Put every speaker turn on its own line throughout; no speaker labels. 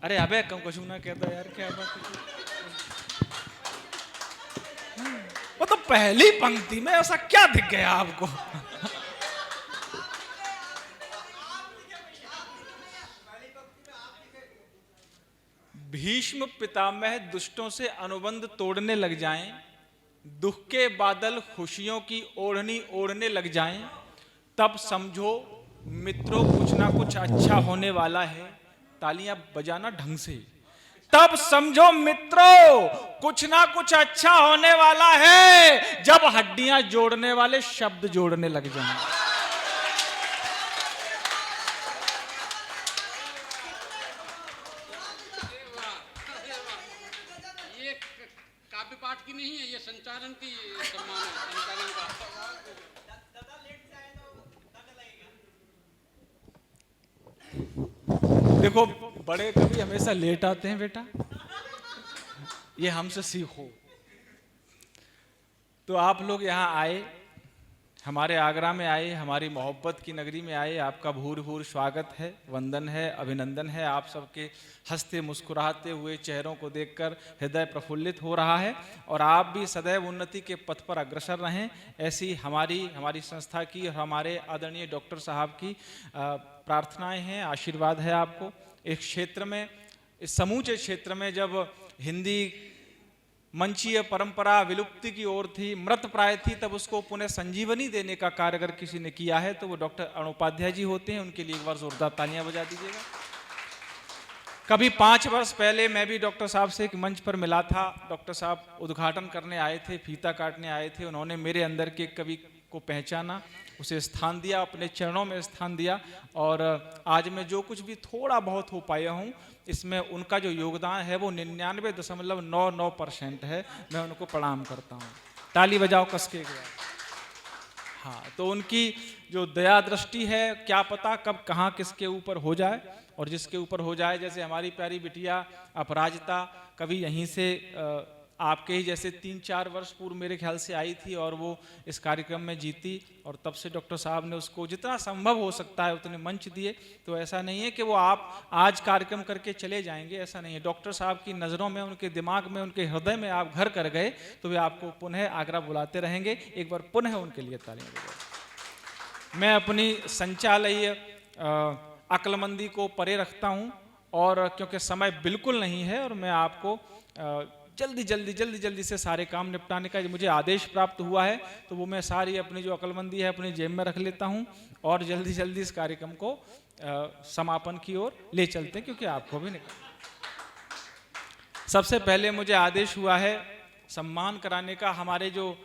अरे अबे कम कुछ ना कहता यार, क्या बात है। वो तो पहली पंक्ति में ऐसा क्या दिख गया आपको? भीष्म पितामह दुष्टों से अनुबंध तोड़ने लग जाएं, दुख के बादल खुशियों की ओढ़नी ओढ़ने लग जाएं, तब समझो मित्रों कुछ ना कुछ अच्छा होने वाला है। तालियां बजाना ढंग से। तब समझो मित्रों कुछ ना कुछ अच्छा होने वाला है, जब हड्डियां जोड़ने वाले शब्द जोड़ने लग जाएं।
काव्य पाठ की नहीं है, ये संचालन की सम्मान है, संचालन का।
देखो बड़े कभी हमेशा लेट आते हैं बेटा, ये हमसे सीखो। तो आप लोग यहाँ आए, हमारे आगरा में आए, हमारी मोहब्बत की नगरी में आए, आपका भूर भूर स्वागत है, वंदन है, अभिनंदन है। आप सबके हंसते मुस्कुराते हुए चेहरों को देखकर हृदय प्रफुल्लित हो रहा है और आप भी सदैव उन्नति के पथ पर अग्रसर रहें, ऐसी हमारी संस्था की और हमारे आदरणीय डॉक्टर साहब की प्रार्थनाएं हैं, आशीर्वाद है आपको। इस क्षेत्र में, इस समूचे क्षेत्र में जब हिंदी मंचीय परंपरा विलुप्ति की ओर थी, मृत प्राय थी, तब उसको पुनः संजीवनी देने का कार्य अगर किसी ने किया है तो वो डॉक्टर अरुणोपाध्याय जी होते हैं। उनके लिए एक बार जोरदार तालियां बजा दीजिएगा। कभी 5 वर्ष पहले मैं भी डॉक्टर साहब से एक मंच पर मिला था। डॉक्टर साहब उद्घाटन करने आए थे, फीता काटने आए थे। उन्होंने मेरे अंदर के कवि को पहचाना, उसे स्थान दिया, अपने चरणों में स्थान दिया और आज मैं जो कुछ भी थोड़ा बहुत हो पाया हूँ, इसमें उनका जो योगदान है वो 99.99% है। मैं उनको प्रणाम करता हूँ। ताली बजाओ कस के। हाँ, तो उनकी जो दया दृष्टि है, क्या पता कब कहाँ किसके ऊपर हो जाए, और जिसके ऊपर हो जाए, जैसे हमारी प्यारी बिटिया अपराजिता कभी यहीं से आपके ही जैसे 3-4 वर्ष पूर्व मेरे ख्याल से आई थी और वो इस कार्यक्रम में जीती, और तब से डॉक्टर साहब ने उसको जितना संभव हो सकता है उतने मंच दिए। तो ऐसा नहीं है कि वो आप आज कार्यक्रम करके चले जाएंगे, ऐसा नहीं है। डॉक्टर साहब की नज़रों में, उनके दिमाग में, उनके हृदय में आप घर कर गए तो वे आपको पुनः आगरा बुलाते रहेंगे। एक बार पुनः उनके लिए तालियां बजाएं। मैं अपनी संचालयी अक्लमंदी को परे रखता हूं, और क्योंकि समय बिल्कुल नहीं है और मैं आपको जल्दी से सारे काम निपटाने का मुझे आदेश प्राप्त हुआ है, तो वो मैं सारी अपनी जो अक्लमंदी है अपनी जेब में रख लेता हूं और जल्दी इस कार्यक्रम को समापन की ओर ले चलते हैं, क्योंकि आपको भी निकल। सबसे पहले मुझे आदेश हुआ है सम्मान कराने का। हमारे जो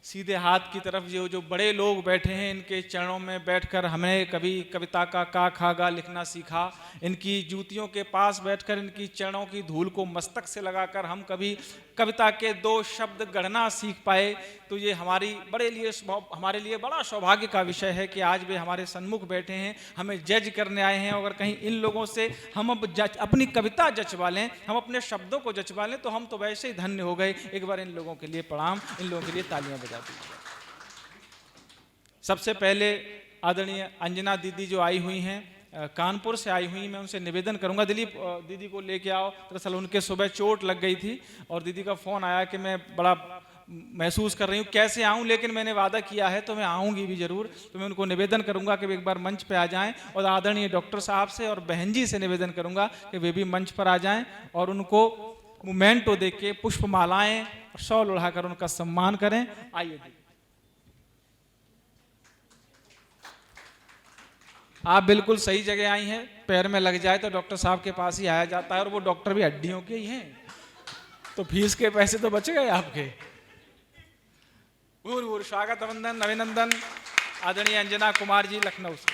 सीधे हाथ की तरफ जो बड़े लोग बैठे हैं, इनके चरणों में बैठकर हमने कभी कविता का का खा गा लिखना सीखा। इनकी जूतियों के पास बैठकर इनकी चरणों की धूल को मस्तक से लगाकर हम कभी कविता के 2 शब्द गढ़ना सीख पाए। तो ये हमारे लिए बड़ा सौभाग्य का विषय है कि आज वे हमारे सन्मुख बैठे हैं, हमें जज करने आए हैं। अगर कहीं इन लोगों से हम अब अपनी कविता जचवा लें, हम अपने शब्दों को जचवा लें, तो हम तो वैसे ही धन्य हो गए। एक बार इन लोगों के लिए प्रणाम, इन लोगों के लिए तालियां बजा दीजिए। सबसे पहले आदरणीय अंजना दीदी जो आई हुई हैं, कानपुर से आई हुई, मैं उनसे निवेदन करूंगा, दिलीप दीदी को लेके आओ। दरअसल उनके सुबह चोट लग गई थी और दीदी का फ़ोन आया कि मैं बड़ा महसूस कर रही हूँ, कैसे आऊँ, लेकिन मैंने वादा किया है तो मैं आऊँगी भी ज़रूर। तो मैं उनको निवेदन करूँगा कि वे एक बार मंच पे आ जाएं, और आदरणीय डॉक्टर साहब से और बहन जी से निवेदन करूँगा कि वे भी मंच पर आ जाएं और उनको मोमेंटो दे के पुष्पमालाएँ और शॉल उड़ाकर उनका सम्मान करें। आइए आप बिल्कुल सही जगह आई हैं। पैर में लग जाए तो डॉक्टर साहब के पास ही आया जाता है, और वो डॉक्टर भी हड्डियों के ही हैं, तो फीस के पैसे तो बच गए आपके। भूर स्वागत, वंदन, अभिनंदन आदरणीय अंजना कुमार जी लखनऊ से।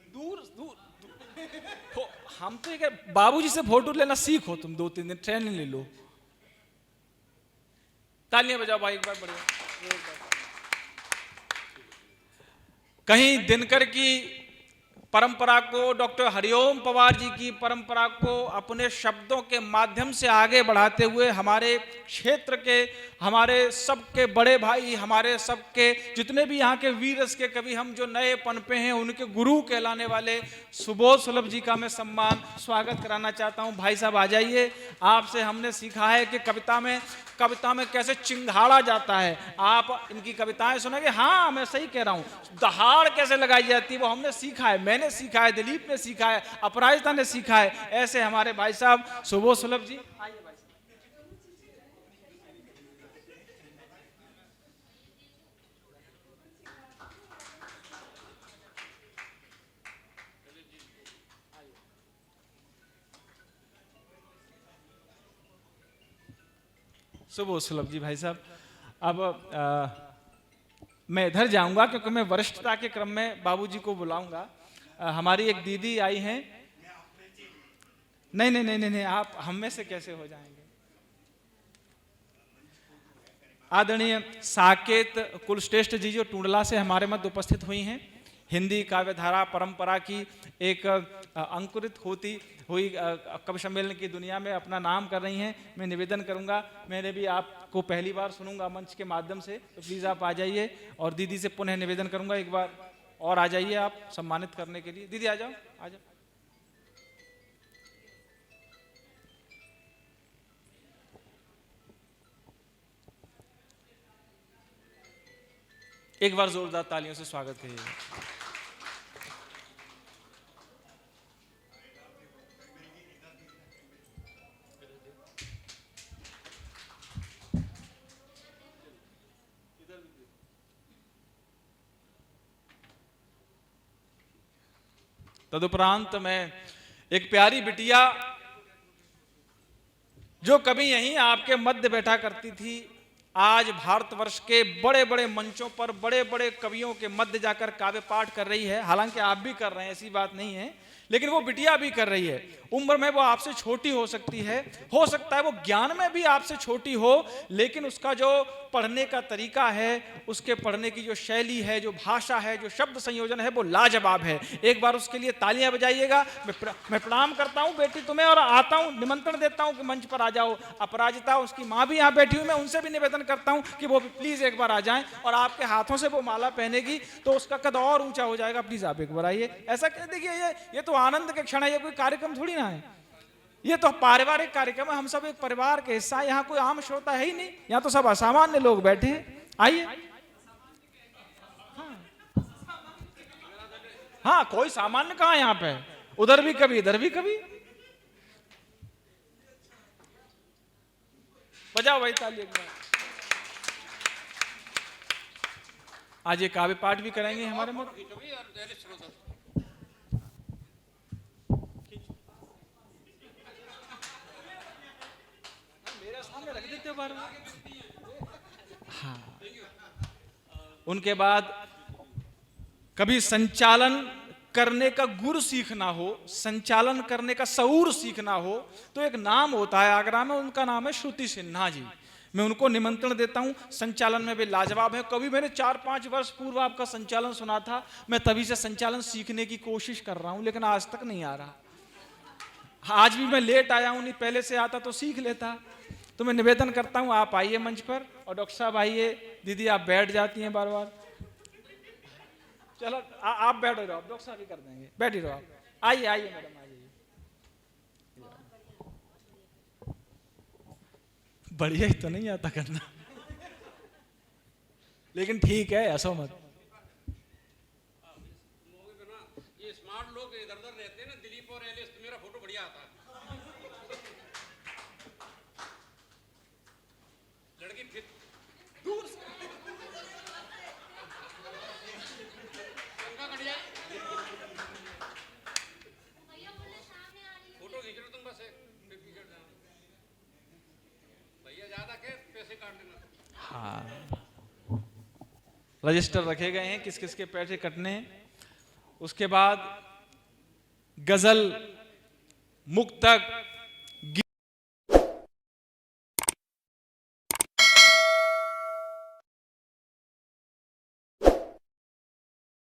दूर हम तो बाबूजी से फोटो लेना सीखो, तुम 2-3 दिन ट्रेनिंग ले लो। तालियां बजाओ भाई एक बार, बढ़िया। कहीं दिनकर की परंपरा को, डॉक्टर हरिओम पवार जी की परंपरा को अपने शब्दों के माध्यम से आगे बढ़ाते हुए हमारे क्षेत्र के, हमारे सबके बड़े भाई, हमारे सबके जितने भी यहाँ के वीर रस के कवि, हम जो नए पनपे हैं, उनके गुरु कहलाने वाले सुबोध सुलभ जी का मैं सम्मान स्वागत कराना चाहता हूँ। भाई साहब आ जाइए। आपसे हमने सीखा है कि कविता में कैसे चिंघाड़ा जाता है। आप इनकी कविताएं सुनेंगे, हाँ मैं सही कह रहा हूँ, दहाड़ कैसे लगाई जाती है वो हमने सीखा है, मैंने सीखा है, दिलीप ने सीखा है, अपराजिता ने सीखा है। ऐसे हमारे भाई साहब सुबोध सुलभ जी, आइए भाई साहब। सुबोध सुलभ जी भाई साहब, अब मैं इधर जाऊंगा क्योंकि मैं वरिष्ठता के क्रम में बाबूजी को बुलाऊंगा। हमारी एक दीदी आई हैं। नहीं नहीं नहीं नहीं नहीं, आप हम में से कैसे हो जाएंगे। आदरणीय साकेत कुलश्रेष्ठ जी जो टूंडला से हमारे मध्य उपस्थित हुई हैं, हिंदी काव्यधारा परंपरा की एक अंकुरित होती हुई कवि सम्मेलन की दुनिया में अपना नाम कर रही हैं। मैं निवेदन करूंगा, मैंने भी आपको पहली बार सुनूंगा मंच के माध्यम से, तो प्लीज़ आप आ जाइए। और दीदी से पुनः निवेदन करूंगा, एक बार और आ जाइए आप सम्मानित करने के लिए। दीदी आ जाओ, आ जाओ। एक बार जोरदार तालियों से स्वागत करिए। तदुपरांत में एक प्यारी बिटिया जो कभी यहीं आपके मध्य बैठा करती थी, आज भारतवर्ष के बड़े बड़े मंचों पर बड़े बड़े कवियों के मध्य जाकर काव्य पाठ कर रही है। हालांकि आप भी कर रहे हैं, ऐसी बात नहीं है, लेकिन वो बिटिया भी कर रही है। उम्र में वो आपसे छोटी हो सकती है, हो सकता है वो ज्ञान में भी आपसे छोटी हो, लेकिन उसका जो पढ़ने का तरीका है, उसके पढ़ने की जो शैली है, जो भाषा है, जो शब्द संयोजन है, वो लाजवाब है। एक बार उसके लिए तालियां बजाइएगा। मैं प्रणाम करता हूं बेटी तुम्हें, और आता हूं, निमंत्रण देता हूं कि मंच पर आ जाओ। अपराजिता, उसकी माँ भी यहाँ बैठी हुई, मैं उनसे भी निवेदन करता हूं कि वो भी प्लीज एक बार आ जाएं, और आपके हाथों से वो माला पहनेगी तो उसका कद और ऊंचा हो जाएगा। प्लीज आप एक बार आइए। ऐसा कह देखिए, ये तो आनंद के क्षण है, ये कोई कार्यक्रम थोड़ी ना है, ये तो पारिवारिक कार्यक्रम है। हम सब एक परिवार के हिस्सा, यहाँ कोई आम श्रोता है ही नहीं, यहाँ तो सब असामान्य लोग बैठे हैं। आइए। हाँ, कोई सामान्य कहाँ यहाँ पे, उधर भी कभी इधर भी कभी। बजाओ भाई ताली एक बार। आज ये काव्य पाठ भी करेंगे हमारे मत। रख देते हो बार। हाँ, उनके बाद कभी संचालन करने का गुर सीखना हो, संचालन करने का शऊर सीखना हो, तो एक नाम होता है आगरा में, उनका नाम है श्रुति सिन्हा जी। मैं उनको निमंत्रण देता हूं। संचालन में भी लाजवाब है। कभी मैंने 4-5 वर्ष पूर्व आपका संचालन सुना था, मैं तभी से संचालन सीखने की कोशिश कर रहा हूं, लेकिन आज तक नहीं आ रहा। आज भी मैं लेट आया हूं, नहीं पहले से आता तो सीख लेता। तो मैं निवेदन करता हूं आप आइए मंच पर, और डॉक्टर साहब आइए। दीदी आप बैठ जाती हैं बार बार। चलो आप बैठ रहो, डॉक्टर साहब ही कर देंगे, बैठ ही रहो आप। आइए आइए मैडम, आ जाइए। बढ़िया ही तो नहीं आता करना, लेकिन ठीक है, ऐसा मत।
ये स्मार्ट लोग इधर उधर रहते हैं ना, दिलीप और एलिस, तो मेरा फोटो बढ़िया आता है। लड़की फिर दूर से फोटो खींच लो तुम, बस भैया ज्यादा के पैसे काट लेना।
हाँ, रजिस्टर रखे गए हैं किस किस के पैसे कटने हैं। उसके बाद गजल, मुक्तक,